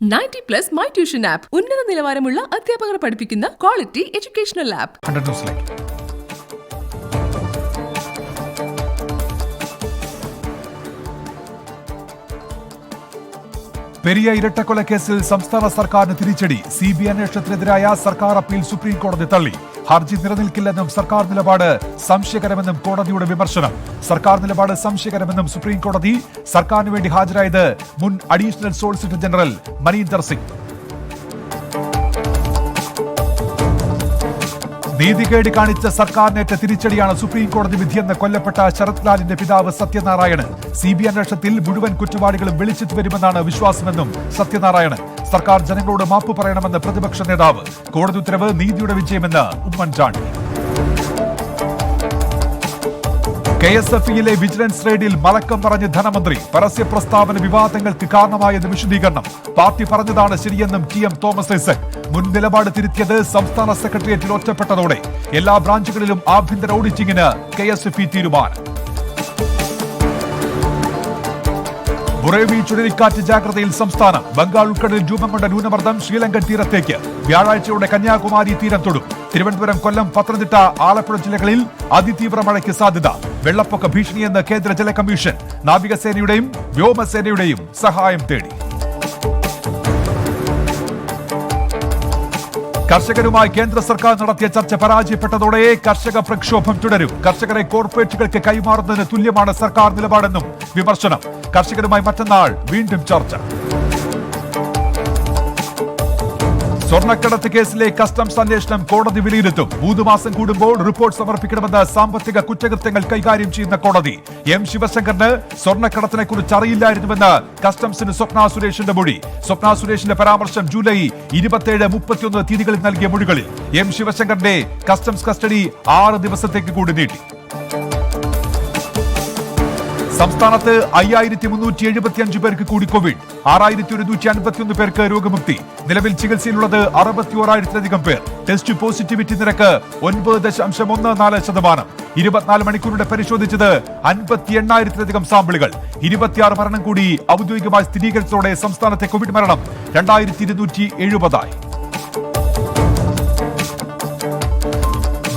90+ my tuition app ഉന്നത നിലവാരമുള്ള അധ്യാപകർ പഠിപ്പിക്കുന്ന ക്വാളിറ്റി എഡ്യൂക്കേഷണൽ ആപ്പ്. പെരിയ ഇരട്ടക്കൊലക്കേസിൽ സംസ്ഥാന സർക്കാരിന് തിരിച്ചടി. CBI അന്വേഷണത്തിനെതിരായ സർക്കാർ അപ്പീൽ സുപ്രീം കോടതി തള്ളി. ഹർജി നിലനിൽക്കില്ലെന്നും സർക്കാർ നിലപാട് സംശയകരമെന്നും കോടതിയുടെ വിമർശനം. സർക്കാർ നിലപാട് സംശയകരമെന്നും സുപ്രീം കോടതി. സർക്കാരിന് വേണ്ടി ഹാജരായത് മുൻ additional solicitor general Maninder Singh. നീതികേട് കാണിച്ച സർക്കാരിനേറ്റ തിരിച്ചടിയാണ് സുപ്രീം കോടതി വിധിയെന്ന് കൊല്ലപ്പെട്ട ശരത് ലാലിന്റെ പിതാവ് സത്യനാരായണൻ. CBI അന്വേഷണത്തിൽ മുഴുവൻ കുറ്റവാളികളും വെളിച്ചത്ത് വരുമെന്നാണ് വിശ്വാസമെന്നും സത്യനാരായണൻ. സർക്കാർ ജനങ്ങളോട് മാപ്പ് പറയണമെന്ന് പ്രതിപക്ഷ നേതാവ്. കോടതി ഉത്തരവ് നീതിയുടെ വിജയമെന്ന് ഉമ്മൻചാണ്ടി. KSFE-യിലെ വിജിലൻസ് റെയ്ഡിൽ മലക്കം പറഞ്ഞ് ധനമന്ത്രി. പരസ്യ പ്രസ്താവന വിവാദങ്ങൾക്ക് കാരണമായത് വിശദീകരണം. പാർട്ടി പറഞ്ഞതാണ് ശരിയെന്നും TM തോമസ് ഐസക്. മുൻ നിലപാട് തിരുത്തിയത് സംസ്ഥാന സെക്രട്ടേറിയറ്റിൽ ഒറ്റപ്പെട്ടതോടെ. എല്ലാ ബ്രാഞ്ചുകളിലും ആഭ്യന്തര ഓഡിറ്റിംഗിന് KSFE തീരുമാനം. ബുറേവി ചുഴലിക്കാറ്റ് ജാഗ്രതയിൽ സംസ്ഥാനം. ബംഗാൾ ഉൾക്കടലിൽ രൂപം കൊണ്ട ന്യൂനമർദ്ദം ശ്രീലങ്കൻ തീരത്തേക്ക്. വ്യാഴാഴ്ചയോടെ കന്യാകുമാരി തീരം തൊടും. തിരുവനന്തപുരം, കൊല്ലം, പത്തനംതിട്ട, ആലപ്പുഴ ജില്ലകളിൽ അതിതീവ്ര മഴയ്ക്ക് സാധ്യത. വെള്ളപ്പൊക്ക ഭീഷണിയെന്ന് കേന്ദ്ര ജല കമ്മീഷൻ. നാവികസേനയുടെയും വ്യോമസേനയുടെയും സഹായം തേടി. കർഷകരുമായി കേന്ദ്ര സർക്കാർ നടത്തിയ ചർച്ച പരാജയപ്പെട്ടതോടെ കർഷക പ്രക്ഷോഭം തുടരും. കർഷകരെ കോർപ്പറേറ്റുകൾക്ക് കൈമാറുന്നതിന് തുല്യമാണ് സർക്കാർ നിലപാടെന്നും വിമർശനം. കർഷകരുമായി മറ്റന്നാൾ വീണ്ടും ചർച്ച. സ്വർണ്ണക്കടത്ത് കേസിലെ കസ്റ്റംസ് അന്വേഷണം കോടതി വിലയിരുത്തും. 3 മാസം കൂടുമ്പോൾ റിപ്പോർട്ട് സമർപ്പിക്കണമെന്ന് സാമ്പത്തിക കുറ്റകൃത്യങ്ങൾ കൈകാര്യം ചെയ്യുന്ന കോടതി. M ശിവശങ്കറിന് സ്വർണ്ണക്കടത്തിനെ കുറിച്ച് അറിയില്ലായിരുന്നുവെന്ന് കസ്റ്റംസിന് സ്വപ്ന സുരേഷിന്റെ മൊഴി. സ്വപ്ന സുരേഷിന്റെ പരാമർശം ജൂലൈ 27, 31 തീയതികളിൽ നൽകിയ മൊഴികളിൽ. M ശിവശങ്കറിന്റെ കസ്റ്റംസ് കസ്റ്റഡി 6 ദിവസത്തേക്ക് കൂടി നീട്ടി. സംസ്ഥാനത്ത് 5375 പേർക്ക് കൂടി കോവിഡ്. 6151 പേർക്ക് രോഗമുക്തി. നിലവിൽ ചികിത്സയിലുള്ളത് 61,000-ലധികം പേർ. ടെസ്റ്റ് പോസിറ്റിവിറ്റി നിരക്ക് 9.14%. 24 മണിക്കൂറിടെ പരിശോധിച്ചത് 58,000-ലധികം സാമ്പിളുകൾ. 26 മരണം കൂടി ഔദ്യോഗികമായി സ്ഥിരീകരിച്ചതോടെ സംസ്ഥാനത്തെ കോവിഡ് മരണം 2270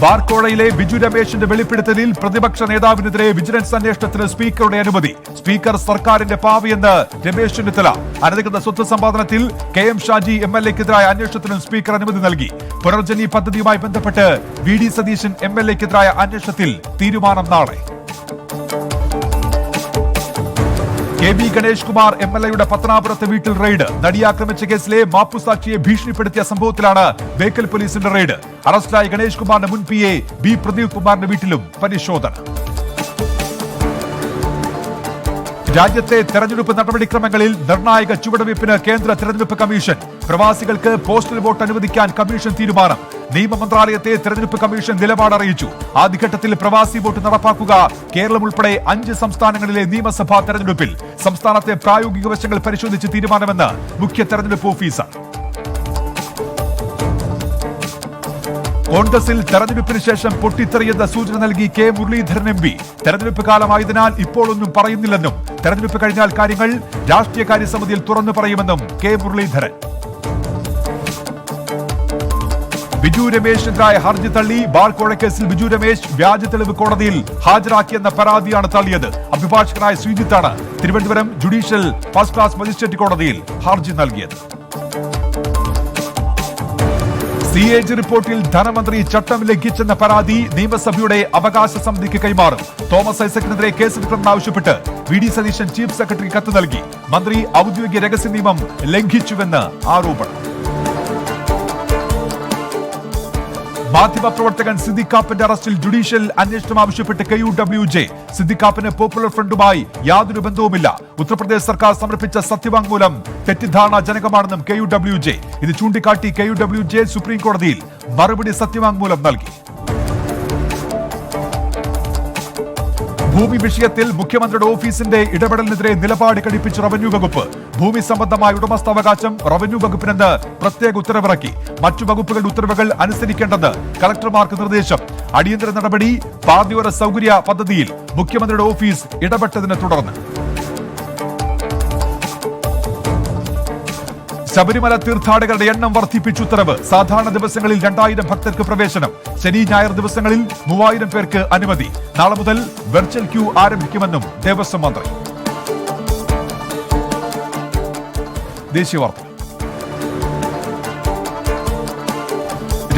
ബാർക്കോഴയിലെ ബിജു രമേശിന്റെ വെളിപ്പെടുത്തലിൽ പ്രതിപക്ഷ നേതാവിനെതിരെ വിജിലൻസ് അന്വേഷണത്തിന് സ്പീക്കറുടെ അനുമതി. സ്പീക്കർ സർക്കാരിന്റെ പാവയെന്ന് രമേശ് ചെന്നിത്തല. അനധികൃത സ്വത്ത് സമ്പാദനത്തിൽ KM ഷാജി MLA-ക്കെതിരായ അന്വേഷണത്തിനും സ്പീക്കർ അനുമതി നൽകി. പുനർജനി പദ്ധതിയുമായി ബന്ധപ്പെട്ട് VD സതീശൻ MLA-ക്കെതിരായ അന്വേഷണത്തിൽ തീരുമാനം നാളെ. KB ഗണേഷ് കുമാർ MLA-യുടെ പത്തനാപുരത്തെ വീട്ടിൽ റെയ്ഡ്. നടിയാക്രമിച്ച കേസിലെ മാപ്പുസാക്ഷിയെ ഭീഷണിപ്പെടുത്തിയ സംഭവത്തിലാണ് ബേക്കൽ പോലീസിന്റെ റെയ്ഡ്. അറസ്റ്റിലായ ഗണേഷ് കുമാറിന്റെ മുൻ PA B പ്രദീപ് കുമാറിന്റെ വീട്ടിലും പരിശോധന. രാജ്യത്തെ തെരഞ്ഞെടുപ്പ് നടപടിക്രമങ്ങളിൽ നിർണായക ചുവടുവയ്പ്പിന് കേന്ദ്ര തെരഞ്ഞെടുപ്പ് കമ്മീഷൻ. പ്രവാസികൾക്ക് പോസ്റ്റൽ വോട്ട് അനുവദിക്കാൻ കമ്മീഷൻ തീരുമാനം. നിയമ മന്ത്രാലയത്തെ തെരഞ്ഞെടുപ്പ് കമ്മീഷൻ നിലപാട് അറിയിച്ചു. ആദ്യഘട്ടത്തിൽ പ്രവാസി വോട്ട് നടപ്പാക്കുക. കേരളം ഉൾപ്പെടെ 5 സംസ്ഥാനങ്ങളിലെ നിയമസഭാ തെരഞ്ഞെടുപ്പിൽ. സംസ്ഥാനത്തെ പ്രായോഗിക വശങ്ങൾ പരിശോധിച്ച് തീരുമാനമെന്ന് മുഖ്യ തെരഞ്ഞെടുപ്പ് ഓഫീസർ. കോൺഗ്രസിൽ തെരഞ്ഞെടുപ്പിന് ശേഷം പൊട്ടിത്തെറിയെന്ന സൂചന നൽകി K മുരളീധരൻ MP. തെരഞ്ഞെടുപ്പ് കാലമായതിനാൽ ഇപ്പോഴൊന്നും പറയുന്നില്ലെന്നും തെരഞ്ഞെടുപ്പ് കഴിഞ്ഞാൽ കാര്യങ്ങൾ രാഷ്ട്രീയകാര്യ സമിതിയിൽ തുറന്നു പറയുമെന്നും K മുരളീധരൻ. ബിജു രമേശിനെതിരായ ഹർജി തള്ളി. ബാർക്കോഴ കേസിൽ ബിജു രമേശ് വ്യാജ തെളിവ് കോടതിയിൽ ഹാജരാക്കിയെന്ന പരാതിയാണ് തള്ളിയത്. അഭിഭാഷകനായ ശ്രീജിത്താണ് Thiruvananthapuram judicial first class magistrate കോടതിയിൽ ഹർജി നൽകിയത്. CAG റിപ്പോർട്ടിൽ ധനമന്ത്രി ചട്ടം ലംഘിച്ചെന്ന പരാതി നിയമസഭയുടെ അവകാശ സമിതിക്ക് കൈമാറും. തോമസ് ഐസക്കിനെതിരെ കേസെടുക്കണമെന്ന് ആവശ്യപ്പെട്ട് VD സതീശൻ ചീഫ് സെക്രട്ടറി കത്ത് നൽകി. മന്ത്രി ഔദ്യോഗിക രഹസ്യ നിയമം ലംഘിച്ചുവെന്ന് ആരോപണം. മാധ്യമപ്രവർത്തകൻ സിദ്ദിഖ് കാപ്പന്റെ അറസ്റ്റിൽ ജുഡീഷ്യൽ അന്വേഷണം ആവശ്യപ്പെട്ട് KUWJ. സിദ്ദിഖ് കാപ്പന് പോപ്പുലർ ഫ്രണ്ടുമായി യാതൊരു ബന്ധവുമില്ല. ഉത്തർപ്രദേശ് സർക്കാർ സമർപ്പിച്ച സത്യവാങ്മൂലം തെറ്റിദ്ധാരണാജനകമാണെന്നും KUWJ. ഇത് ചൂണ്ടിക്കാട്ടി KUWJ സുപ്രീം കോടതിയിൽ മറുപടി സത്യവാങ്മൂലം നൽകി. ഭൂമി വിഷയത്തിൽ മുഖ്യമന്ത്രിയുടെ ഓഫീസിന്റെ ഇടപെടലിനെതിരെ നിലപാട് കടുപ്പിച്ച് റവന്യൂ വകുപ്പ്. ഭൂമി സംബന്ധമായ ഉടമസ്ഥാവകാശം റവന്യൂ വകുപ്പിനെന്ന് പ്രത്യേക ഉത്തരവിറക്കി. മറ്റു വകുപ്പുകളുടെ ഉത്തരവുകൾ അനുസരിക്കേണ്ടെന്ന് കളക്ടർമാർക്ക് നിർദ്ദേശം. അടിയന്തര നടപടി പാതയോര സൗകര്യ പദ്ധതിയിൽ മുഖ്യമന്ത്രിയുടെ ഓഫീസ് ഇടപെട്ടതിനെ തുടർന്ന്. ശബരിമല തീർത്ഥാടകരുടെ എണ്ണം വർദ്ധിപ്പിച്ചു ഉത്തരവ്. സാധാരണ ദിവസങ്ങളിൽ 2000 ഭക്തർക്ക് പ്രവേശനം. ശനി ഞായർ ദിവസങ്ങളിൽ 3000 പേർക്ക് അനുമതി. നാളെ മുതൽ വെർച്വൽ ക്യൂ ആരംഭിക്കുമെന്നും ദേവസ്വം മന്ത്രി. ദേശീയ വാർത്ത.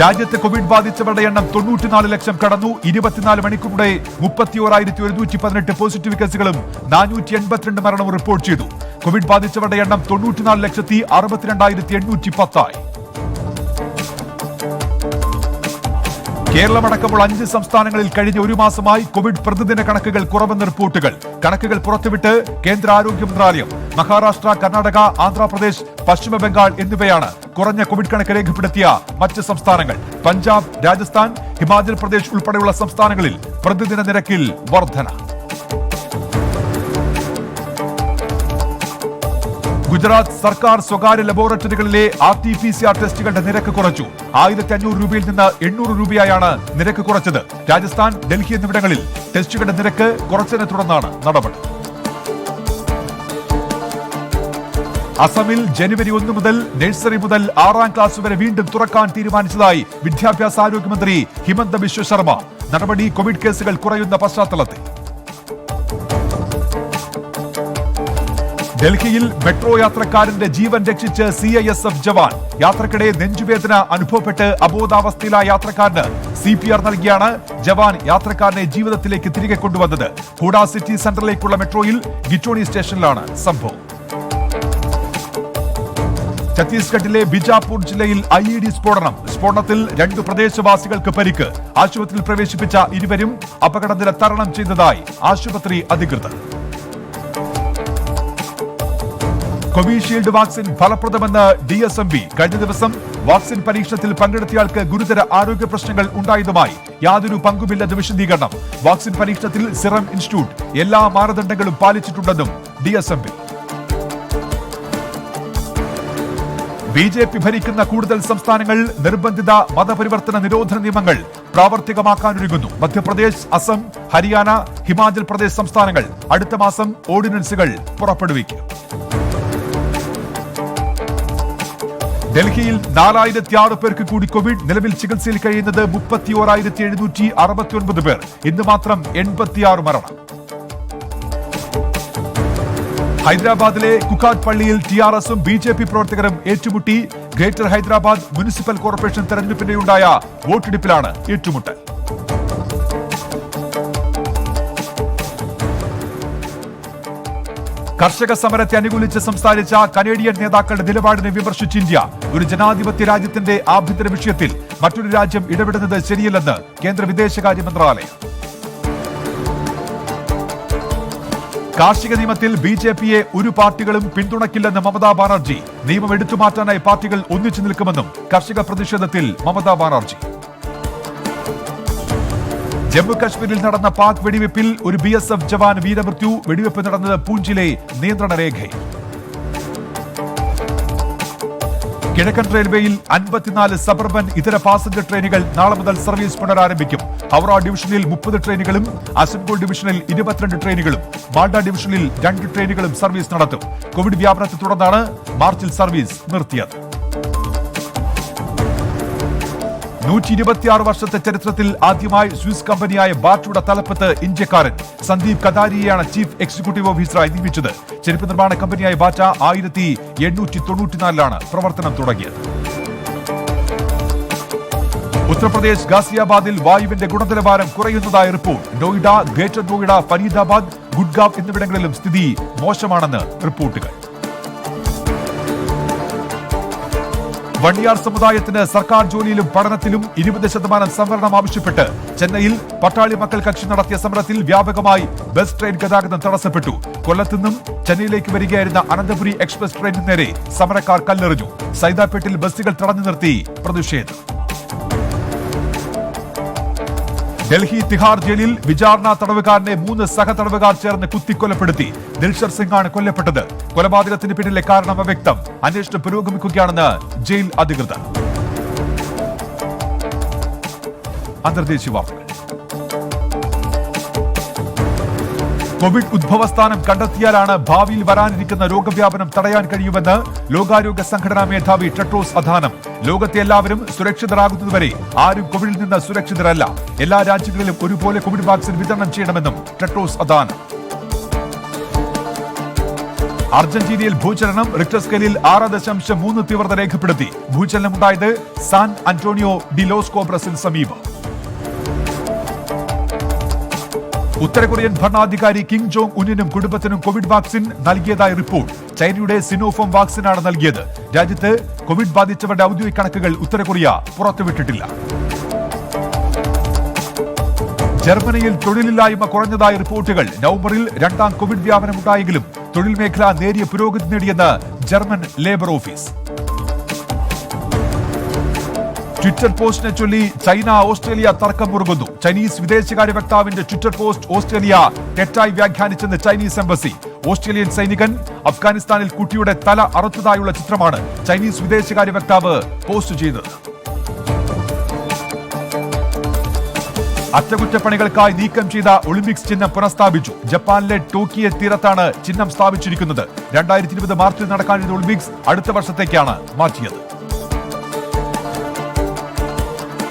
രാജ്യത്ത് കോവിഡ് ബാധിച്ചവരുടെ എണ്ണം 94 ലക്ഷം കടന്നു. 24 മണിക്കൂറിടെ 31,118 പോസിറ്റീവ് കേസുകളും 482 മരണവും റിപ്പോർട്ട് ചെയ്തു. കോവിഡ് ബാധിച്ചവരുടെ എണ്ണം 94,62,810 ആയി. കേരളമടക്കമുള്ള 5 സംസ്ഥാനങ്ങളിൽ കഴിഞ്ഞ ഒരു മാസമായി കോവിഡ് പ്രതിദിന കണക്കുകൾ കുറവെന്ന് റിപ്പോർട്ടുകൾ. കണക്കുകൾ പുറത്തുവിട്ട് കേന്ദ്ര ആരോഗ്യ മന്ത്രാലയം. മഹാരാഷ്ട്ര, കർണാടക, ആന്ധ്രാപ്രദേശ്, പശ്ചിമ ബംഗാൾ എന്നിവയാണ് കുറഞ്ഞ കോവിഡ് കണക്ക് രേഖപ്പെടുത്തിയ മറ്റ് സംസ്ഥാനങ്ങൾ. പഞ്ചാബ്, രാജസ്ഥാൻ, ഹിമാചൽ പ്രദേശ് ഉൾപ്പെടെയുള്ള സംസ്ഥാനങ്ങളിൽ പ്രതിദിന നിരക്കിൽ വർധന. ഗുജറാത്ത് സർക്കാർ സ്വകാര്യ ലബോറട്ടറികളിലെ RT-PCR ടെസ്റ്റുകളുടെ നിരക്ക് കുറച്ചു. 1500 രൂപയിൽ നിന്ന് 800 രൂപയായാണ് നിരക്ക് കുറച്ചത്. രാജസ്ഥാൻ, ഡൽഹി എന്നിവിടങ്ങളിൽ ടെസ്റ്റുകളുടെ നിരക്ക് കുറച്ചതിനെ തുടർന്നാണ് നടപടി. അസമിൽ ജനുവരി 1 മുതൽ നഴ്സറി മുതൽ 6ാം ക്ലാസ് വരെ വീണ്ടും തുറക്കാൻ തീരുമാനിച്ചതായി വിദ്യാഭ്യാസ ആരോഗ്യമന്ത്രി ഹിമന്ത ബിശ്വ ശർമ്മ. നടപടി കോവിഡ് കേസുകൾ കുറയുന്ന പശ്ചാത്തലത്തിൽ. ഡൽഹിയിൽ മെട്രോ യാത്രക്കാരന്റെ ജീവൻ രക്ഷിച്ച് CISF ജവാൻ. യാത്രക്കിടെ നെഞ്ചുവേദന അനുഭവപ്പെട്ട് അബോധാവസ്ഥയിലായ യാത്രക്കാരന് CPR നൽകിയാണ് ജവാൻ യാത്രക്കാരനെ ജീവിതത്തിലേക്ക് തിരികെ കൊണ്ടുവന്നത്. ഹൂഡ സിറ്റി സെന്ററിലേക്കുള്ള മെട്രോയിൽ ഗിറ്റോണി സ്റ്റേഷനിലാണ് സംഭവം. ഛത്തീസ്ഗഡിലെ ബിജാപൂർ ജില്ലയിൽ IED സ്ഫോടനം. സ്ഫോടനത്തിൽ 2 പ്രദേശവാസികൾക്ക് പരിക്ക്. ആശുപത്രിയിൽ പ്രവേശിപ്പിച്ച ഇരുവരും അപകടനില തരണം ചെയ്തതായി ആശുപത്രി അധികൃതർ. കോവിഷീൽഡ് വാക്സിൻ ഫലപ്രദമെന്ന് DSMB. കഴിഞ്ഞ ദിവസം വാക്സിൻ പരീക്ഷണത്തിൽ പങ്കെടുത്തയാൾക്ക് ഗുരുതര ആരോഗ്യ പ്രശ്നങ്ങൾ ഉണ്ടായതുമായി യാതൊരു പങ്കുമില്ലെന്ന് വിശദീകരണം. വാക്സിൻ പരീക്ഷണത്തിൽ സിറം ഇൻസ്റ്റിറ്റ്യൂട്ട് എല്ലാ മാനദണ്ഡങ്ങളും പാലിച്ചിട്ടുണ്ടെന്നും DSMB. BJP ഭരിക്കുന്ന കൂടുതൽ സംസ്ഥാനങ്ങൾ നിർബന്ധിത മതപരിവർത്തന നിരോധന നിയമങ്ങൾ പ്രാവർത്തികമാക്കാനൊരുങ്ങുന്നു. മധ്യപ്രദേശ്, അസം, ഹരിയാന, ഹിമാചൽ പ്രദേശ് സംസ്ഥാനങ്ങൾ അടുത്ത മാസം ഓർഡിനൻസുകൾ പുറപ്പെടുവിക്കും. ഡൽഹിയിൽ 4006 പേർക്ക് കൂടി കോവിഡ്. നിലവിൽ ചികിത്സയിൽ കഴിയുന്നത് 31,769 പേർ. ഇന്ന് മാത്രം 86 മരണം. ഹൈദരാബാദിലെ കുക്കാട് പള്ളിയിൽ TRSഉം BJP പ്രവർത്തകരും ഏറ്റുമുട്ടി. ഗ്രേറ്റർ ഹൈദരാബാദ് മുനിസിപ്പൽ കോർപ്പറേഷൻ തെരഞ്ഞെടുപ്പിനെയുണ്ടായ വോട്ടെടുപ്പിലാണ് ഏറ്റുമുട്ടൽ. കർഷക സമരത്തെ അനുകൂലിച്ച് സംസാരിച്ച കനേഡിയൻ നേതാക്കളുടെ നിലപാടിനെ വിമർശിച്ച് ഇന്ത്യ. ഒരു ജനാധിപത്യ രാജ്യത്തിന്റെ ആഭ്യന്തര വിഷയത്തിൽ മറ്റൊരു രാജ്യം ഇടപെടുന്നത് ശരിയല്ലെന്ന് കേന്ദ്ര വിദേശകാര്യ മന്ത്രാലയം. കാർഷിക നിയമത്തിൽ BJPയെ ഒരു പാർട്ടികളും പിന്തുണയ്ക്കില്ലെന്ന് മമതാ ബാനർജി. നിയമം എടുത്തുമാറ്റാനായി പാർട്ടികൾ ഒന്നിച്ചു നിൽക്കുമെന്നും കർഷക പ്രതിഷേധത്തിൽ മമതാ ബാനർജി. ജമ്മു കശ്മീരിൽ നടന്ന പാക് വെടിവെപ്പിൽ ഒരു BSF ജവാൻ വീരമൃത്യു. വെടിവെപ്പ് നടന്നത് പൂഞ്ചിലെ നിയന്ത്രണ രേഖയിൽ. കിഴക്കൻ റെയിൽവേയിൽ 54 സബർബൻ ഇതര പാസഞ്ചർ ട്രെയിനുകൾ നാളെ മുതൽ സർവീസ് പുനരാരംഭിക്കും. ഹൗറ ഡിവിഷനിൽ 30 ട്രെയിനുകളും അസൻഗോൾ ഡിവിഷനിൽ 22 ട്രെയിനുകളും മാൾഡ ഡിവിഷനിൽ 2 ട്രെയിനുകളും സർവീസ് നടത്തും. കോവിഡ് വ്യാപനത്തെ തുടർന്നാണ് മാർച്ചിൽ സർവീസ് നിർത്തിയത്. 126 വർഷത്തെ ചരിത്രത്തിൽ ആദ്യമായി സ്വിസ് കമ്പനിയായ ബാറ്റയുടെ തലപ്പത്ത് ഇന്ത്യക്കാരൻ. സന്ദീപ് കതാരിയെയാണ് ചീഫ് എക്സിക്യൂട്ടീവ് ഓഫീസറായി നിയമിച്ചത്. ചെരുപ്പ് നിർമ്മാണ കമ്പനിയായ ബാറ്റ 1894 പ്രവർത്തനം തുടങ്ങിയത്. ഉത്തർപ്രദേശ് ഗാസിയാബാദിൽ വായുവിന്റെ ഗുണനിലവാരം കുറയുന്നതായി റിപ്പോർട്ട്. നോയിഡ, ഗ്രേറ്റർ നോയിഡ, ഫരീദാബാദ്, ഗുഡ്ഗാവ് എന്നിവിടങ്ങളിലും സ്ഥിതി മോശമാണെന്ന് റിപ്പോർട്ടുകൾ. വണ്ടിയാർ സമുദായത്തിന് സർക്കാർ ജോലിയിലും പഠനത്തിലും 20% സംവരണം ആവശ്യപ്പെട്ട് ചെന്നൈയിൽ പട്ടാളി മക്കൾ കക്ഷി നടത്തിയ സമരത്തിൽ വ്യാപകമായി ബസ് ട്രെയിൻ ഗതാഗതം തടസ്സപ്പെട്ടു. കൊല്ലത്തുനിന്നും ചെന്നൈയിലേക്ക് വരികയായിരുന്ന അനന്തപുരി എക്സ്പ്രസ് ട്രെയിനിന് നേരെ സമരക്കാർ കല്ലെറിഞ്ഞു. സൈദാപ്പേട്ടിൽ ബസ്സുകൾ തടഞ്ഞു നിർത്തി പ്രതിഷേധം. ഡൽഹി തിഹാർ ജയിലിൽ വിചാരണ തടവുകാരനെ 3 സഹതടവുകാർ ചേർന്ന് കുത്തിക്കൊലപ്പെടുത്തി. ദിൽഷർ സിംഗാണ് കൊല്ലപ്പെട്ടത്. കൊലപാതകത്തിന് പിന്നിലെ കാരണം അവ്യക്തം. അന്വേഷണം പുരോഗമിക്കുകയാണെന്ന് ജയിൽ അധികൃതർ. അന്തർദേശീയ വാർത്തകൾ. കോവിഡ് ഉദ്ഭവസ്ഥാനം കണ്ടെത്തിയാലാണ് ഭാവിയിൽ വരാനിരിക്കുന്ന രോഗവ്യാപനം തടയാൻ കഴിയുമെന്ന് ലോകാരോഗ്യ സംഘടനാ മേധാവി ടെഡ്രോസ് അഥാനം. ലോകത്തെ എല്ലാവരും സുരക്ഷിതരാകുന്നതുവരെ ആരും കോവിഡിൽ നിന്ന് സുരക്ഷിതരല്ല. എല്ലാ രാജ്യങ്ങളിലും ഒരുപോലെ കോവിഡ് വാക്സിൻ വിതരണം ചെയ്യണമെന്നും ടെഡ്രോസ് അഥാനം. അർജന്റീനയിൽ ഭൂചലനം. റിക്ടർ സ്കെയിലിൽ 6.3 തീവ്രത രേഖപ്പെടുത്തി. ഭൂചലനമുണ്ടായത് സാൻ അന്റോണിയോ ഡി ലോസ് കോബ്രസിന് സമീപം. ഉത്തര കൊറിയൻ ഭരണാധികാരി കിം ജോങ് ഉന്നിനും കുടുംബത്തിനും കോവിഡ് വാക്സിൻ നൽകിയതായി റിപ്പോർട്ട്. ചൈനയുടെ സിനോഫോം വാക്സിനാണ് നൽകിയത്. രാജ്യത്ത് കോവിഡ് ബാധിച്ചവരുടെ ഔദ്യോഗിക കണക്കുകൾ ഉത്തര കൊറിയ പുറത്തുവിട്ടിട്ടില്ല. ജർമ്മനിയിൽ തൊഴിലില്ലായ്മ കുറഞ്ഞതായി റിപ്പോർട്ടുകൾ. നവംബറിൽ രണ്ടാം കോവിഡ് വ്യാപനമുണ്ടായെങ്കിലും തൊഴിൽ മേഖല നേരിയ പുരോഗതി നേടിയെന്ന് ജർമ്മൻ ലേബർ ഓഫീസ്. ട്വിറ്റർ പോസ്റ്റിനെ ചൊല്ലി ചൈന ഓസ്ട്രേലിയ തർക്കം മുറുകുന്നു. ചൈനീസ് വിദേശകാര്യ വക്താവിന്റെ ട്വിറ്റർ പോസ്റ്റ് ഓസ്ട്രേലിയ തെറ്റായി വ്യാഖ്യാനിച്ചെന്ന് ചൈനീസ് എംബസി. ഓസ്ട്രേലിയൻ സൈനികൻ അഫ്ഗാനിസ്ഥാനിൽ കുട്ടിയുടെ തല അറുത്തതായുള്ള ചിത്രമാണ് ചൈനീസ് വിദേശകാര്യ വക്താവ് പോസ്റ്റ് ചെയ്തത്. അറ്റകുറ്റപ്പണികൾക്കായി നീക്കം ചെയ്ത ഒളിമ്പിക്സ് ചിഹ്നം പുനഃസ്ഥാപിച്ചു. ജപ്പാനിലെ ടോക്കിയോ തീരത്താണ് ചിഹ്നം സ്ഥാപിച്ചിരിക്കുന്നത്. 2020 മാർച്ചിൽ നടക്കാനിരുന്ന ഒളിമ്പിക്സ് അടുത്ത വർഷത്തേക്കാണ് മാറ്റിയത്.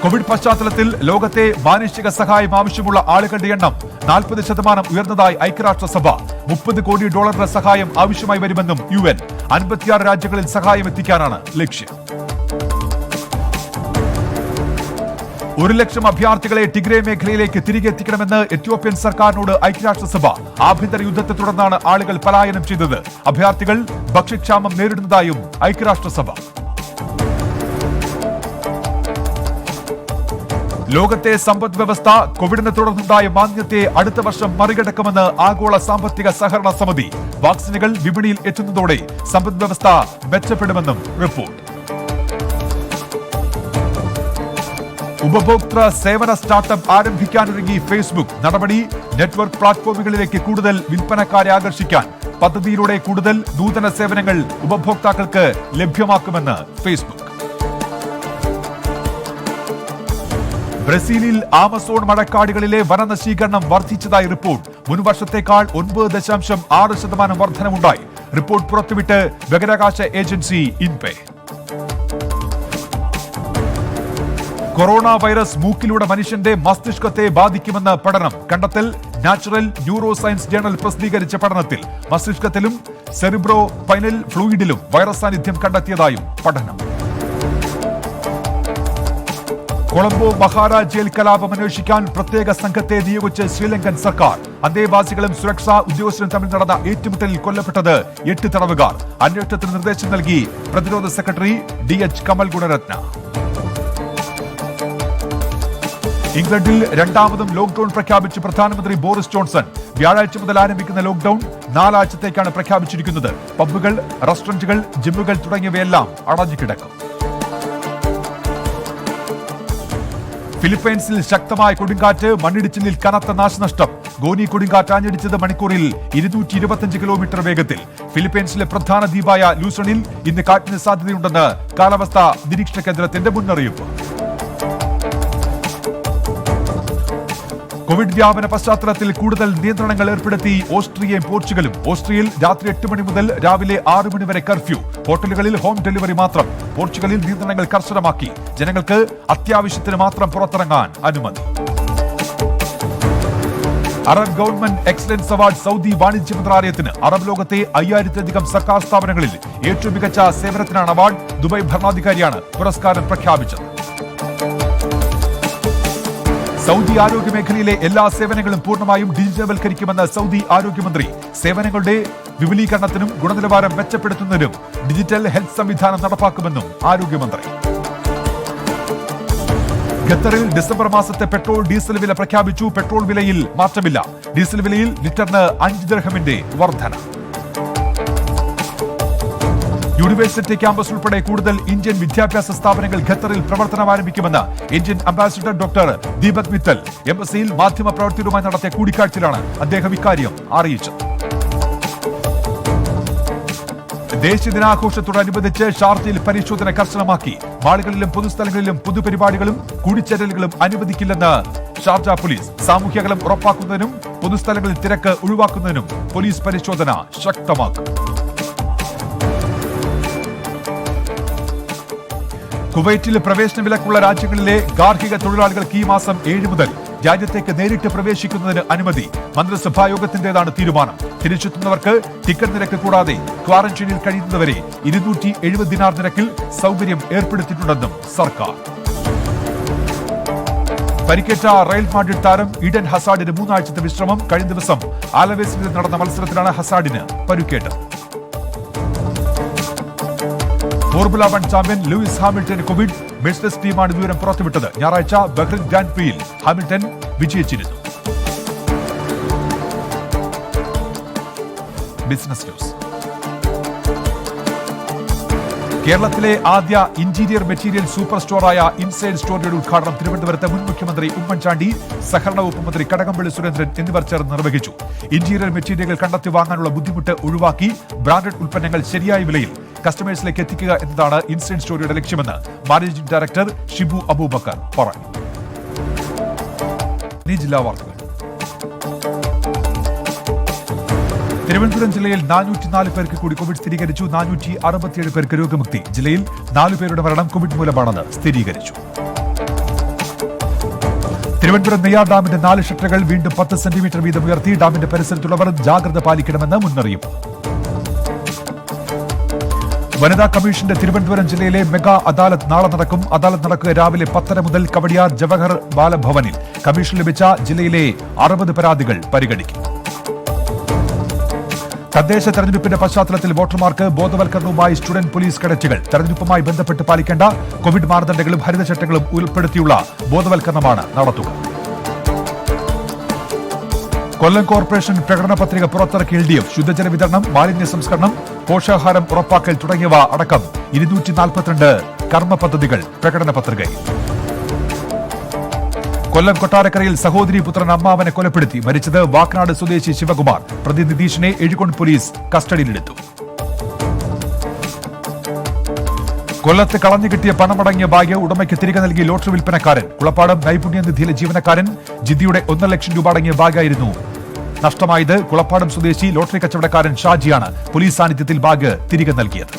കോവിഡ് പശ്ചാത്തലത്തിൽ ലോകത്തെ മാനുഷിക സഹായം ആവശ്യമുള്ള ആളുകളുടെ എണ്ണം 40% ഉയർന്നതായി ഐക്യരാഷ്ട്രസഭ. $30 കോടി സഹായം ആവശ്യമായി വരുമെന്നും UN. 56 രാജ്യങ്ങളിൽ സഹായം എത്തിക്കാനാണ് ലക്ഷ്യം. 1 ലക്ഷം അഭയാർത്ഥികളെ ടിഗ്രേ മേഖലയിലേക്ക് തിരികെ എത്തിക്കണമെന്ന് എത്യോപ്യൻ സർക്കാരിനോട് ഐക്യരാഷ്ട്രസഭ. ആഭ്യന്തര യുദ്ധത്തെ തുടർന്നാണ് ആളുകൾ പലായനം ചെയ്തത്. അഭയാർത്ഥികൾ ഭക്ഷ്യക്ഷാമം നേരിടുന്നതായും ഐക്യരാഷ്ട്രസഭ. ലോകത്തെ സമ്പദ് വ്യവസ്ഥ കോവിഡിനെ തുടർന്നുണ്ടായ മാന്ദ്യത്തെ അടുത്ത വർഷം മറികടക്കുമെന്ന് ആഗോള സാമ്പത്തിക സഹകരണ സമിതി. വാക്സിനുകൾ വിപണിയിൽ എത്തുന്നതോടെ സമ്പദ് വ്യവസ്ഥ മെച്ചപ്പെടുമെന്നും റിപ്പോർട്ട്. ഉപഭോക്തൃ സേവന സ്റ്റാർട്ടപ്പ് ആരംഭിക്കാനൊരുങ്ങി ഫേസ്ബുക്ക്. നടപടി നെറ്റ്വർക്ക് പ്ലാറ്റ്ഫോമുകളിലേക്ക് കൂടുതൽ വിൽപ്പനക്കാരെ ആകർഷിക്കാൻ. പദ്ധതിയിലൂടെ കൂടുതൽ നൂതന സേവനങ്ങൾ ഉപഭോക്താക്കൾക്ക് ലഭ്യമാക്കുമെന്ന് ഫേസ്ബുക്ക്. ബ്രസീലിൽ ആമസോൺ മഴക്കാടുകളിലെ വനനശീകരണം വർദ്ധിച്ചതായി റിപ്പോർട്ട്. മുൻ വർഷത്തേക്കാൾ 9.6% വർധനമുണ്ടായി. റിപ്പോർട്ട് പുറത്തുവിട്ട് ബഹിരാകാശ ഏജൻസി ഇൻപെ. കൊറോണ വൈറസ് മൂക്കിലൂടെ മനുഷ്യന്റെ മസ്തിഷ്കത്തെ ബാധിക്കുമെന്ന് പഠനം. കണ്ടെത്തൽ നാച്ചുറൽ ന്യൂറോ സയൻസ് ജേണൽ പ്രസിദ്ധീകരിച്ച പഠനത്തിൽ മസ്തിഷ്കത്തിലും സെറിബ്രോ സ്പൈനൽ ഫ്ലൂയിഡിലും വൈറസ് സാന്നിധ്യം കണ്ടെത്തിയതായും പഠനം. കൊളംബോ മഹാരാജ് ജയിൽ കലാപം അന്വേഷിക്കാൻ പ്രത്യേക സംഘത്തെ നിയോഗിച്ച് ശ്രീലങ്കൻ സർക്കാർ. അന്തേവാസികളും സുരക്ഷാ ഉദ്യോഗസ്ഥരും തമ്മിൽ നടന്ന ഏറ്റുമുട്ടലിൽ കൊല്ലപ്പെട്ടത് 8 തടവുകാർ. അന്വേഷണത്തിന് നിർദ്ദേശം നൽകി പ്രതിരോധ സെക്രട്ടറി DH കമൽ ഗുണരത്ന. ഇംഗ്ലണ്ടിൽ രണ്ടാമതും ലോക്ഡൌൺ പ്രഖ്യാപിച്ച് പ്രധാനമന്ത്രി ബോറിസ് ജോൺസൺ. വ്യാഴാഴ്ച മുതൽ ആരംഭിക്കുന്ന ലോക്ഡൌൺ 4 ആഴ്ചത്തേക്കാണ് പ്രഖ്യാപിച്ചിരിക്കുന്നത്. പബ്ബുകൾ, റെസ്റ്റോറന്റുകൾ, ജിമ്മുകൾ തുടങ്ങിയവയെല്ലാം അടഞ്ഞുകിടക്കും. ഫിലിപ്പൈൻസിൽ ശക്തമായ കൊടുങ്കാറ്റ്, മണ്ണിടിച്ചിലിൽ കനത്ത നാശനഷ്ടം. ഗോനി കൊടുങ്കാറ്റ് ആഞ്ഞടിച്ചത് മണിക്കൂറിൽ 225 കിലോമീറ്റർ വേഗത്തിൽ. ഫിലിപ്പൈൻസിലെ പ്രധാന ദ്വീപായ ലൂസണിൽ ഇന്ന് കാറ്റിന് സാധ്യതയുണ്ടെന്ന് കാലാവസ്ഥാ നിരീക്ഷണ കേന്ദ്രത്തിന്റെ മുന്നറിയിപ്പ്. കോവിഡ് വ്യാപന പശ്ചാത്തലത്തിൽ കൂടുതൽ നിയന്ത്രണങ്ങൾ ഏർപ്പെടുത്തി ഓസ്ട്രിയയും പോർച്ചുഗലും. ഓസ്ട്രിയയിൽ രാത്രി 8 മണി മുതൽ രാവിലെ 6 മണി വരെ കർഫ്യൂ. ഹോട്ടലുകളിൽ ഹോം ഡെലിവറി മാത്രം. പോർച്ചുഗലിൽ നിയന്ത്രണങ്ങൾ കർശനമാക്കി. ജനങ്ങൾക്ക് അത്യാവശ്യത്തിന് മാത്രം പുറത്തിറങ്ങാൻ അനുമതി. Arab government excellence award Saudi വാണിജ്യ മന്ത്രാലയത്തിന്. അറബ് ലോകത്തെ 5000-ലധികം സർക്കാർ സ്ഥാപനങ്ങളിൽ ഏറ്റവും മികച്ച സേവനത്തിനാണ് അവാർഡ്. ദുബായ് ഭരണാധികാരിയാണ് പുരസ്കാരം പ്രഖ്യാപിച്ചത്. സൗദി ആരോഗ്യ മേഖലയിലെ എല്ലാ സേവനങ്ങളും പൂർണ്ണമായും ഡിജിറ്റൽവൽക്കരിക്കുമെന്ന് സൗദി ആരോഗ്യമന്ത്രി. സേവനങ്ങളുടെ വിപുലീകരണത്തിനും ഗുണനിലവാരം മെച്ചപ്പെടുത്തുന്നതിനും ഡിജിറ്റൽ ഹെൽത്ത് സംവിധാനം നടപ്പാക്കുമെന്നും ആരോഗ്യമന്ത്രി. ഖത്തറിൽ ഡിസംബർ മാസത്തെ പെട്രോൾ ഡീസൽ വില പ്രഖ്യാപിച്ചു. പെട്രോൾ വിലയിൽ മാറ്റമില്ല. ഡീസൽ വിലയിൽ ലിറ്ററിന് 5 ദിർഹമിന്റെ വർധന. യൂണിവേഴ്സിറ്റി ക്യാമ്പസ് ഉൾപ്പെടെ കൂടുതൽ ഇന്ത്യൻ വിദ്യാഭ്യാസ സ്ഥാപനങ്ങൾ ഖത്തറിൽ പ്രവർത്തനം ആരംഭിക്കുമെന്ന് Indian ambassador doctor Deepak Mittal. എംബസിയിൽ മാധ്യമപ്രവർത്തകരുമായി നടത്തിയ കൂടിക്കാഴ്ചയിലാണ് അദ്ദേഹം ഇക്കാര്യം അറിയിച്ചത്. ദേശീയ ദിനാഘോഷത്തോടനുബന്ധിച്ച് ഷാർജയിൽ പരിശോധന കർശനമാക്കി. മാളുകളിലും പൊതുസ്ഥലങ്ങളിലും പൊതുപരിപാടികളും കൂടിച്ചേരലുകളും അനുവദിക്കില്ലെന്ന് ഷാർജ പോലീസ്. സാമൂഹ്യ അകലം ഉറപ്പാക്കുന്നതിനും പൊതുസ്ഥലങ്ങളിൽ തിരക്ക് ഒഴിവാക്കുന്നതിനും പോലീസ് പരിശോധന ശക്തമാക്കും. കുവൈറ്റിൽ പ്രവേശന വിലക്കുള്ള രാജ്യങ്ങളിലെ ഗാർഹിക തൊഴിലാളികൾക്ക് ഈ മാസം 7 മുതൽ രാജ്യത്തേക്ക് നേരിട്ട് പ്രവേശിക്കുന്നതിന് അനുമതി. മന്ത്രിസഭാ യോഗത്തിന്റേതാണ് തീരുമാനം. തിരിച്ചെത്തുന്നവർക്ക് ടിക്കറ്റ് നിരക്ക് കൂടാതെ ക്വാറന്റൈനിൽ കഴിയുന്നവരെ 270 ദിനാർ നിരക്കിൽ സൗകര്യം ഏർപ്പെടുത്തിയിട്ടുണ്ടെന്നും സർക്കാർ. പരിക്കേറ്റ റയൽ മാഡ്രിഡ് താരം ഈഡൻ ഹസാർഡിന് 3 ആഴ്ചത്തെ വിശ്രമം. കഴിഞ്ഞ ദിവസം ആലവേസിൽ നടന്ന മത്സരത്തിലാണ് ഹസാർഡിന് പരിക്കേറ്റത്. Formula 1 champion Luis Hamilton Covid. Mercedes ടീമാണ് വിവരം പുറത്തുവിട്ടത്. ഞായറാഴ്ച ബഹ്റിൻ ഗ്രാൻഡ് പ്രിയിൽ ഹാമിൽട്ടൺ വിജയിച്ചിരുന്നു. Business news. കേരളത്തിലെ ആദ്യ ഇന്റീരിയർ മെറ്റീരിയൽ സൂപ്പർ സ്റ്റോറായ ഇൻസൈഡ് സ്റ്റോറിയുടെ ഉദ്ഘാടനം തിരുവനന്തപുരത്ത് മുൻ മുഖ്യമന്ത്രി ഉമ്മൻചാണ്ടി, സഹകരണ വകുപ്പ് മന്ത്രി കടകംപള്ളി സുരേന്ദ്രൻ എന്നിവർ ചേർന്ന് നിർവഹിച്ചു. ഇന്റീരിയർ മെറ്റീരിയലുകൾ കണ്ടെത്തി വാങ്ങാനുള്ള ബുദ്ധിമുട്ട് ഒഴിവാക്കി ബ്രാൻഡഡ് ഉൽപ്പന്നങ്ങൾ ശരിയായ വിലയിൽ കസ്റ്റമേഴ്സിലേക്ക് എത്തിക്കുക എന്നതാണ് ഇൻസൈഡ് സ്റ്റോറിയുടെ ലക്ഷ്യമെന്ന് മാനേജിംഗ് ഡയറക്ടർ ഷിബു അബൂബക്കർ പറഞ്ഞു. ജില്ലാ വാർത്തകൾ. തിരുവനന്തപുരം ജില്ലയിൽ 404 പേർക്ക് കൂടി കോവിഡ് സ്ഥിരീകരിച്ചു. 467 പേർക്ക് രോഗമുക്തി. ജില്ലയിൽ 4 പേരുടെ മരണം കോവിഡ് മൂലമാണെന്ന് സ്ഥിരീകരിച്ചു. തിരുവനന്തപുരം നെയ്യാർ ഡാമിന്റെ 4 ഷട്ടറുകൾ വീണ്ടും 10 സെന്റിമീറ്റർ വീതം ഉയർത്തി. ഡാമിന്റെ പരിസരത്തുള്ളവർ ജാഗ്രത പാലിക്കണമെന്ന് മുന്നറിയിപ്പ്. വനിതാ കമ്മീഷന്റെ തിരുവനന്തപുരം ജില്ലയിലെ മെഗാ അദാലത്ത് നാളെ നടക്കും. അദാലത്ത് നടക്കുക രാവിലെ 10 മുതൽ കവടിയാർ ജവഹർ ബാലഭവനിൽ. കമ്മീഷൻ ലഭിച്ച ജില്ലയിലെ 60 പരാതികൾ പരിഗണിക്കും. തദ്ദേശ തെരഞ്ഞെടുപ്പിന്റെ പശ്ചാത്തലത്തിൽ വോട്ടർമാർക്ക് ബോധവൽക്കരണവുമായി സ്റ്റുഡന്റ് പോലീസ് കേഡറ്റുകൾ. തെരഞ്ഞെടുപ്പുമായി ബന്ധപ്പെട്ട് പാലിക്കേണ്ട കോവിഡ് മാനദണ്ഡങ്ങളും ഹരിതചട്ടങ്ങളും ഉൾപ്പെടുത്തിയുള്ള ബോധവൽക്കരണമാണ് നടത്തുക. കൊല്ലം കോർപ്പറേഷൻ പ്രകടന പത്രിക പുറത്തിറക്കി LDF. ശുദ്ധജല വിതരണം, മാലിന്യ സംസ്കരണം, പോഷകാഹാരം ഉറപ്പാക്കൽ തുടങ്ങിയവ അടക്കം 242 കർമ്മ പദ്ധതികൾ പ്രകടന പത്രികയിൽ. കൊല്ലം കൊട്ടാരക്കരയിൽ സഹോദരി പുത്രൻ അമ്മാവനെ കൊലപ്പെടുത്തി. മരിച്ചത് വാക്കനാട് സ്വദേശി ശിവകുമാർ. പ്രതി നിതീഷിനെ എഴുകോൺ പോലീസ് കസ്റ്റഡിയിലെടുത്തു. കൊല്ലത്ത് കളഞ്ഞുകിട്ടിയ പണമടങ്ങിയ ബാഗ് ഉടമയ്ക്ക് തിരികെ നൽകി ലോട്ടറി വിൽപ്പനക്കാരൻ. കുളപ്പാടം നൈപുണ്യ നിധിയിലെ ജീവനക്കാരൻ ജിദ്ദിയുടെ 1 ലക്ഷം രൂപ അടങ്ങിയ ബാഗായിരുന്നു നഷ്ടമായത്. കുളപ്പാടം സ്വദേശി ലോട്ടറി കച്ചവടക്കാരൻ ഷാജിയാണ് പോലീസ് സാന്നിധ്യത്തിൽ ബാഗ് തിരികെ നൽകിയത്.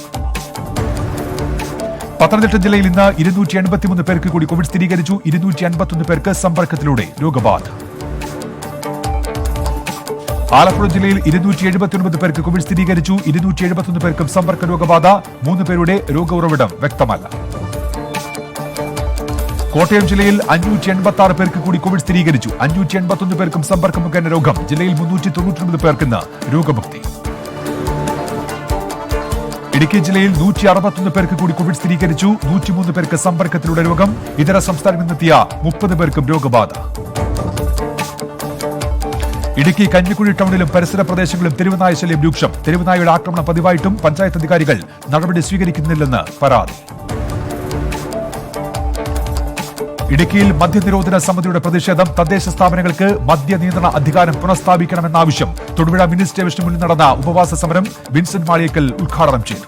പത്തനംതിട്ട ജില്ലയിൽ ഇന്ന് 283 പേർക്ക് കൂടി കോവിഡ് സ്ഥിരീകരിച്ചു. 251 പേർക്ക് സമ്പർക്കത്തിലൂടെ രോഗബാധ. ആലപ്പുഴ ജില്ലയിൽ 279 പേർക്ക് കോവിഡ് സ്ഥിരീകരിച്ചു. 271 പേർക്കും സമ്പർക്ക രോഗബാധ. 3 പേരുടെ രോഗ ഉറവിടം വ്യക്തമല്ല. കോട്ടയം ജില്ലയിൽ 586 പേർക്ക് കൂടി കോവിഡ് സ്ഥിരീകരിച്ചു. 581 പേർക്കും സമ്പർക്കം മുഖേന രോഗം. ജില്ലയിൽ 399 പേർക്ക് ഇന്ന് രോഗമുക്തി. ഇടുക്കി ജില്ലയിൽ 161 പേർക്ക് കൂടി കോവിഡ് സ്ഥിരീകരിച്ചു. 103 പേർക്ക് സമ്പർക്കത്തിലൂടെ രോഗം. ഇതര സംസ്ഥാനങ്ങളിൽ നിന്നെത്തിയ 30 പേർക്കും രോഗബാധ. ഇടുക്കി കഞ്ഞിക്കുഴി ടൗണിലും പരിസര പ്രദേശങ്ങളിലും തെരുവുനായ ശല്യം രൂക്ഷം. തെരുവുനായയുടെ ആക്രമണം പതിവായിട്ടും പഞ്ചായത്ത് അധികാരികൾ നടപടി സ്വീകരിക്കുന്നില്ലെന്ന് പരാതി. ഇടുക്കിയിൽ മദ്യനിരോധന സമിതിയുടെ പ്രതിഷേധം. തദ്ദേശ സ്ഥാപനങ്ങൾക്ക് മദ്യനിയന്ത്രണ അധികാരം പുനഃസ്ഥാപിക്കണമെന്ന ആവശ്യം. തൊടുപുഴ മിനി സ്റ്റേഷന് മുന്നിൽ നടന്ന ഉപവാസ സമരം വിൻസെന്റ് മാളിയേക്കൽ ഉദ്ഘാടനം ചെയ്തു.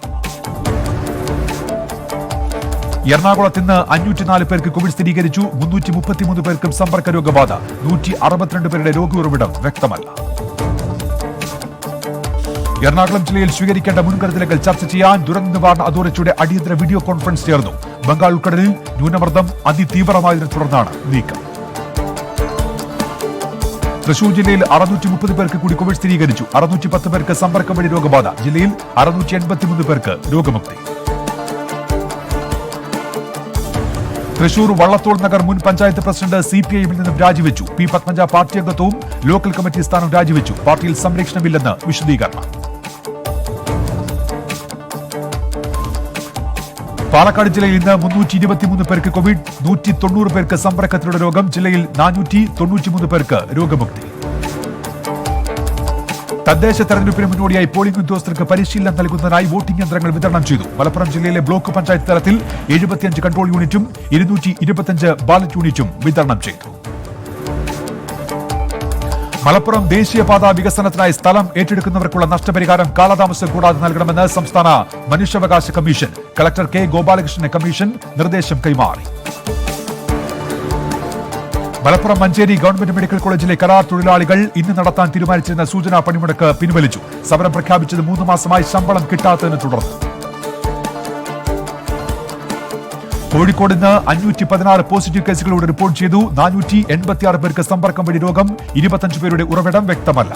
എറണാകുളത്ത് ഇന്ന് 504 പേർക്ക് കോവിഡ് സ്ഥിരീകരിച്ചു. 333 പേർക്കും സമ്പർക്ക രോഗബാധ. 162 പേരുടെ രോഗ ഉറവിടം വ്യക്തമല്ല. എറണാകുളം ജില്ലയിൽ സ്വീകരിക്കേണ്ട മുൻകരുതലുകൾ ചർച്ച ചെയ്യാൻ ദുരന്ത നിവാരണ അതോറിറ്റിയുടെ അടിയന്തര വീഡിയോ കോൺഫറൻസ് ചേർന്നു. ബംഗാൾ ഉൾക്കടലിൽ ന്യൂനമർദ്ദം അതിതീവ്രമായതിനെ തുടർന്നാണ് നീക്കം. തൃശൂർ ജില്ലയിൽ 630 പേർക്ക് കൂടി കോവിഡ് സ്ഥിരീകരിച്ചു. 610 പേർക്ക് സമ്പർക്കം വഴി രോഗബാധ. ജില്ലയിൽ 683 പേർക്ക് രോഗമുക്തി. തൃശൂർ വള്ളത്തോൾ നഗർ മുൻ പഞ്ചായത്ത് പ്രസിഡന്റ് CPIയിൽ നിന്നും രാജിവെച്ചു. P. പത്മജ പാർട്ടി അംഗത്വവും ലോക്കൽ കമ്മിറ്റി സ്ഥാനം രാജിവെച്ചു. പാർട്ടിയിൽ സംരക്ഷണമില്ലെന്ന് വിശദീകരണം. പാലക്കാട് ജില്ലയിൽ ഇന്ന് 323 പേർക്ക് കോവിഡ്. 190 പേർക്ക് സമ്പർക്കത്തിലൂടെ രോഗം. ജില്ലയിൽ 493 പേർക്ക് രോഗമുക്തി. തദ്ദേശ തെരഞ്ഞെടുപ്പിന് മുന്നോടിയായി പോളിംഗ് ഉദ്യോഗസ്ഥർക്ക് പരിശീലനം നൽകുന്നതിനായി വോട്ടിംഗ് യന്ത്രങ്ങൾ വിതരണം ചെയ്തു. മലപ്പുറം ജില്ലയിലെ ബ്ലോക്ക് പഞ്ചായത്ത് തലത്തിൽ 75 കൺട്രോൾ യൂണിറ്റും 225 ബാലറ്റ് യൂണിറ്റും വിതരണം ചെയ്തു. മലപ്പുറം ദേശീയപാത വികസനത്തിനായി സ്ഥലം ഏറ്റെടുക്കുന്നവർക്കുള്ള നഷ്ടപരിഹാരം കാലതാമസം കൂടാതെ നൽകണമെന്ന് സംസ്ഥാന മനുഷ്യാവകാശ കമ്മീഷൻ. Collector K. ഗോപാലകൃഷ്ണന് കമ്മീഷൻ നിർദ്ദേശം കൈമാറി. മലപ്പുറം മഞ്ചേരി ഗവൺമെന്റ് മെഡിക്കൽ കോളേജിലെ കരാർ തൊഴിലാളികൾ ഇന്ന് നടത്താൻ തീരുമാനിച്ചിരുന്ന സൂചനാ പണിമുടക്ക് പിൻവലിച്ചു. സമരം പ്രഖ്യാപിച്ചത് 3 മാസമായി ശമ്പളം കിട്ടാത്തതിനെ തുടർന്ന്. കോഴിക്കോട് ഇന്ന് 516 പോസിറ്റീവ് കേസുകളോട് റിപ്പോർട്ട് ചെയ്തു. 486 പേർക്ക് സമ്പർക്കം വഴി രോഗം. 25 പേരുടെ ഉറവിടം വ്യക്തമല്ല.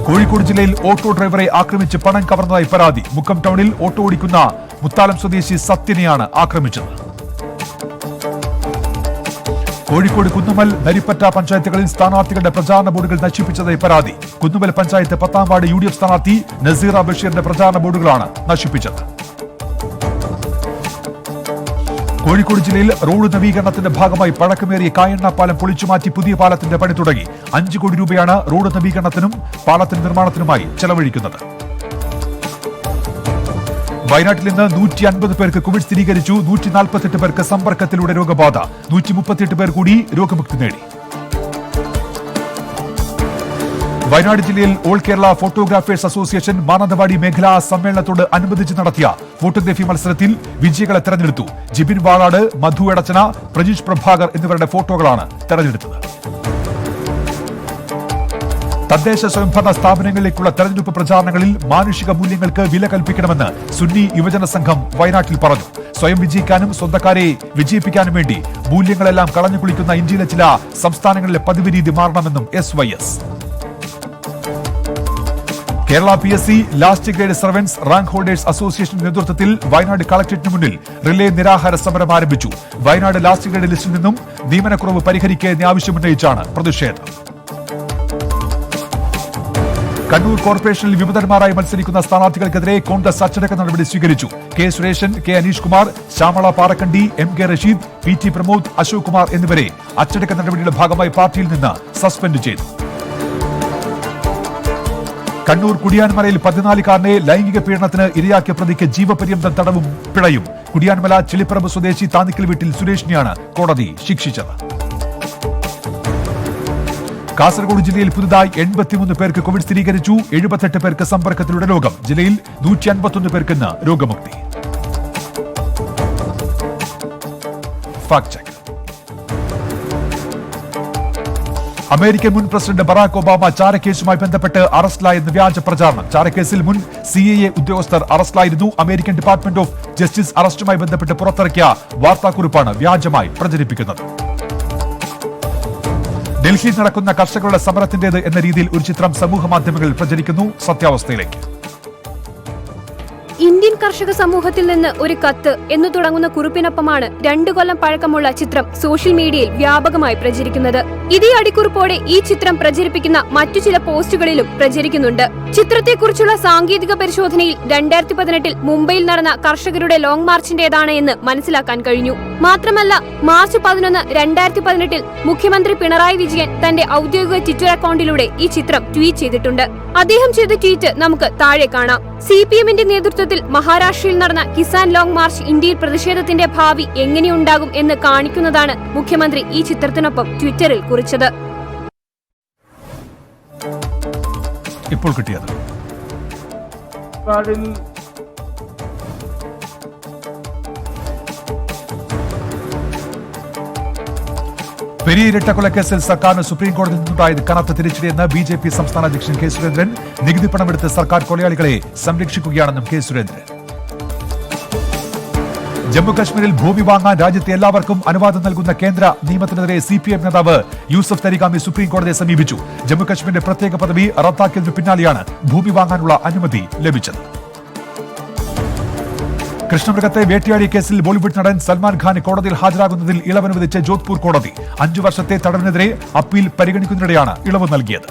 കോഴിക്കോട് ജില്ലയിൽ ഓട്ടോ ഡ്രൈവറെ ആക്രമിച്ച് പണം കവർന്നതായി പരാതി. മുക്കം ടൗണിൽ ഓട്ടോ ഓടിക്കുന്ന മുത്താലം സ്വദേശി സത്യനെയാണ് ആക്രമിച്ചത്. കോഴിക്കോട് കുന്നുമൽ നരിപ്പറ്റ പഞ്ചായത്തുകളിൽ സ്ഥാനാർത്ഥികളുടെ പ്രചാരണ ബോർഡുകൾ നശിപ്പിച്ചതായി പരാതി. കുന്നുമൽ പഞ്ചായത്ത് 10ാം വാർഡ് UDF സ്ഥാനാർത്ഥി നസീറ ബഷീറിന്റെ പ്രചാരണ ബോർഡുകളാണ് നശിപ്പിച്ചത്. കോഴിക്കോട് ജില്ലയിൽ റോഡ് നവീകരണത്തിന്റെ ഭാഗമായി പഴക്കമേറിയ കായണ്ണ പാലം പൊളിച്ചുമാറ്റി പുതിയ പാലത്തിന്റെ പണി തുടങ്ങി. 5 കോടി രൂപയാണ് റോഡ് നവീകരണത്തിനും പാലത്തിന്റെ നിർമ്മാണത്തിനുമായി ചെലവഴിക്കുന്നത്. വയനാട്ടിൽ ഇന്ന് 150 പേർക്ക് കോവിഡ് സ്ഥിരീകരിച്ചു. 148 പേർക്ക് സമ്പർക്കത്തിലൂടെ രോഗബാധ. 138 പേർ കൂടി രോഗമുക്തി നേടി. വയനാട് ജില്ലയിൽ all Kerala photographers association Mananthavady മേഖലാ സമ്മേളനത്തോട് അനുബന്ധിച്ച് നടത്തിയ ഫോട്ടോഗ്രാഫി മത്സരത്തിൽ വിജയികളെ തെരഞ്ഞെടുത്തു. ജിബിൻ വാളാട്, മധു എടച്ചന, പ്രജീഷ് പ്രഭാകർ എന്നിവരുടെ ഫോട്ടോകളാണ് തെരഞ്ഞെടുത്തത്. തദ്ദേശ സ്വയംഭരണ സ്ഥാപനങ്ങളിലേക്കുള്ള തെരഞ്ഞെടുപ്പ് പ്രചാരണങ്ങളിൽ മാനുഷിക മൂല്യങ്ങൾക്ക് വില കൽപ്പിക്കണമെന്ന് സുന്നി യുവജന സംഘം വയനാട്ടിൽ പറഞ്ഞു. സ്വയം വിജയിക്കാനും സ്വന്തക്കാരെ വിജയിപ്പിക്കാനും വേണ്ടി മൂല്യങ്ങളെല്ലാം കളഞ്ഞു കുളിക്കുന്ന ഇന്ത്യയിലെ ചില സംസ്ഥാനങ്ങളിലെ പതിവ് രീതി മാറണമെന്നും SYS. Kerala PSC last grade servants rank holders association നേതൃത്വത്തിൽ വയനാട് കളക്ടറേറ്റിന് മുന്നിൽ റിലേ നിരാഹാര സമരം ആരംഭിച്ചു. വയനാട് ലാസ്റ്റ് ഗ്രേഡ് ലിസ്റ്റിൽ നിന്നും നിയമനക്കുറവ് പരിഹരിക്കുക ആവശ്യമുന്നയിച്ചാണ് പ്രതിഷേധം. കണ്ണൂർ കോർപ്പറേഷനിൽ വിമതന്മാരായി മത്സരിക്കുന്ന സ്ഥാനാർത്ഥികൾക്കെതിരെ കോൺഗ്രസ് അച്ചടക്ക നടപടി സ്വീകരിച്ചു. K Sureshan, K Aneesh Kumar, Shyamala Parakkandi, MK Rasheed, PT Pramod, Ashok Kumar എന്നിവരെ അച്ചടക്ക നടപടിയുടെ ഭാഗമായി പാർട്ടിയിൽ നിന്ന് സസ്പെൻഡ് ചെയ്തു. കണ്ണൂർ കുടിയാൻമലയിൽ 14കാരനെ ലൈംഗിക പീഡനത്തിന് ഇരയാക്കിയ പ്രതിക്ക് ജീവപര്യന്തം തടവും പിഴയും. കുടിയാൻമല ചിളിപ്പറമ്പ് സ്വദേശി താന്നിക്കൽ വീട്ടിൽ സുരേഷിനെയാണ് കോടതി ശിക്ഷിച്ചത്. കാസർഗോഡ് ജില്ലയിൽ പുതുതായി 83 പേർക്ക് കോവിഡ് സ്ഥിരീകരിച്ചു. 78 പേർക്ക് സമ്പർക്കത്തിലൂടെ രോഗം. ജില്ലയിൽ 151 പേർക്ക് ഇന്ന് രോഗമുക്തി. Fact check. അമേരിക്കൻ മുൻ പ്രസിഡന്റ് ബറാക് ഒബാമ ചാരക്കേസുമായി ബന്ധപ്പെട്ട് അറസ്റ്റിലായെന്ന് വ്യാജ പ്രചാരണം. ചാരക്കേസിൽ മുൻ CIA ഉദ്യോഗസ്ഥർ അറസ്റ്റിലായിരുന്നു. അമേരിക്കൻ ഡിപ്പാർട്ട്മെന്റ് ഓഫ് ജസ്റ്റിസ് അറസ്റ്റുമായി ബന്ധപ്പെട്ട് പുറത്തിറക്കിയ വാർത്താക്കുറിപ്പാണ് വ്യാജമായി പ്രചരിപ്പിക്കുന്നത്. ഡൽഹിയിൽ നടക്കുന്ന കർഷകരുടെ സമരത്തിന്റേത് എന്ന രീതിയിൽ ഒരു ചിത്രം സമൂഹ മാധ്യമങ്ങളിൽ പ്രചരിക്കുന്നു. സത്യാവസ്ഥയിലേക്ക്. ഇന്ത്യൻ കർഷക സമൂഹത്തിൽ നിന്ന് ഒരു കത്ത് എന്നു തുടങ്ങുന്ന കുറിപ്പിനൊപ്പമാണ് 2 കൊല്ലം പഴക്കമുള്ള ചിത്രം സോഷ്യൽ മീഡിയയിൽ വ്യാപകമായി പ്രചരിക്കുന്നത്. ഇതേ അടിക്കുറിപ്പോടെ ഈ ചിത്രം പ്രചരിപ്പിക്കുന്ന മറ്റു ചില പോസ്റ്റുകളിലും പ്രചരിക്കുന്നുണ്ട്. ചിത്രത്തെക്കുറിച്ചുള്ള സാങ്കേതിക പരിശോധനയിൽ 2018 മുംബൈയിൽ നടന്ന കർഷകരുടെ ലോങ് മാർച്ചിന്റേതാണ് എന്ന് മനസ്സിലാക്കാൻ കഴിഞ്ഞു. മാത്രമല്ല, മാർച്ച് 11, 2018 മുഖ്യമന്ത്രി പിണറായി വിജയൻ തന്റെ ഔദ്യോഗിക ട്വിറ്റർ അക്കൗണ്ടിലൂടെ ഈ ചിത്രം ട്വീറ്റ് ചെയ്തിട്ടുണ്ട്. അദ്ദേഹം ചെയ്ത ട്വീറ്റ് നമുക്ക് താഴെ കാണാം. CPMന്റെ നേതൃത്വത്തിൽ മഹാരാഷ്ട്രയിൽ നടന്ന കിസാൻ ലോങ് മാർച്ച് ഇന്ത്യയിൽ പ്രതിഷേധത്തിന്റെ ഭാവി എങ്ങനെയുണ്ടാകും എന്ന് കാണിക്കുന്നതാണ് മുഖ്യമന്ത്രി ഈ ചിത്രത്തിനൊപ്പം ട്വിറ്ററിൽ കുറിച്ചത്. ഇപ്പോൾ കിട്ടിയത് പെരിയ കൊലക്കേസിൽ സർക്കാരിന് സുപ്രീം കോടതിയിൽ നിന്നുണ്ടായത് കനത്ത തിരിച്ചടിയെന്ന് BJP സംസ്ഥാന അധ്യക്ഷൻ K സുരേന്ദ്രൻ. നികുതി പണമെടുത്ത് സർക്കാർ കൊലയാളികളെ സംരക്ഷിക്കുകയാണെന്നും K സുരേന്ദ്രൻ. ജമ്മുകശ്മീരിൽ ഭൂമി വാങ്ങാൻ രാജ്യത്തെ എല്ലാവർക്കും അനുവാദം നൽകുന്ന കേന്ദ്ര നിയമത്തിനെതിരെ CPM നേതാവ് യൂസഫ് തരിഗാമി സുപ്രീം കോടതിയെ സമീപിച്ചു. ജമ്മുകശ്മീരിന്റെ പ്രത്യേക പദവി റദ്ദാക്കിയതിനു പിന്നാലെയാണ് ഭൂമി വാങ്ങാനുള്ള അനുമതി ലഭിച്ചത്. കൃഷ്ണമൃഗത്തെ വേട്ടയാടിയ കേസിൽ ബോളിവുഡ് നടൻ സൽമാൻ ഖാൻ കോടതിയിൽ ഹാജരാകുന്നതിൽ ഇളവ് അനുവദിച്ച ജോധ്പൂർ കോടതി 5 വർഷത്തെ തടവിനെതിരെ അപ്പീൽ പരിഗണിക്കുന്നതിനിടെയാണ് ഇളവ് നൽകിയത്.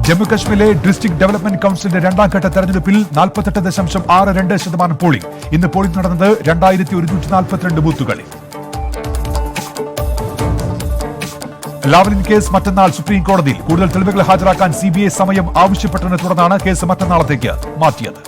ജമ്മുകശ്മീരിലെ ഡിസ്ട്രിക്ട് ഡെവലപ്മെന്റ് കൌൺസിലിന്റെ 2ാം ഘട്ട തെരഞ്ഞെടുപ്പിൽ 48.62% പോളിംഗ്. ഇന്ന് പോളിംഗ് നടന്നത് 2142 ബൂത്തുകളിൽ. ലാവ്ലിൻ കേസ് മറ്റന്നാൾ സുപ്രീം കോടതിയിൽ. കൂടുതൽ തെളിവുകൾ ഹാജരാക്കാൻ CBI സമയം ആവശ്യപ്പെട്ടതിനെ തുടർന്നാണ് കേസ് മറ്റന്നാളത്തേക്ക് മാറ്റിയത്.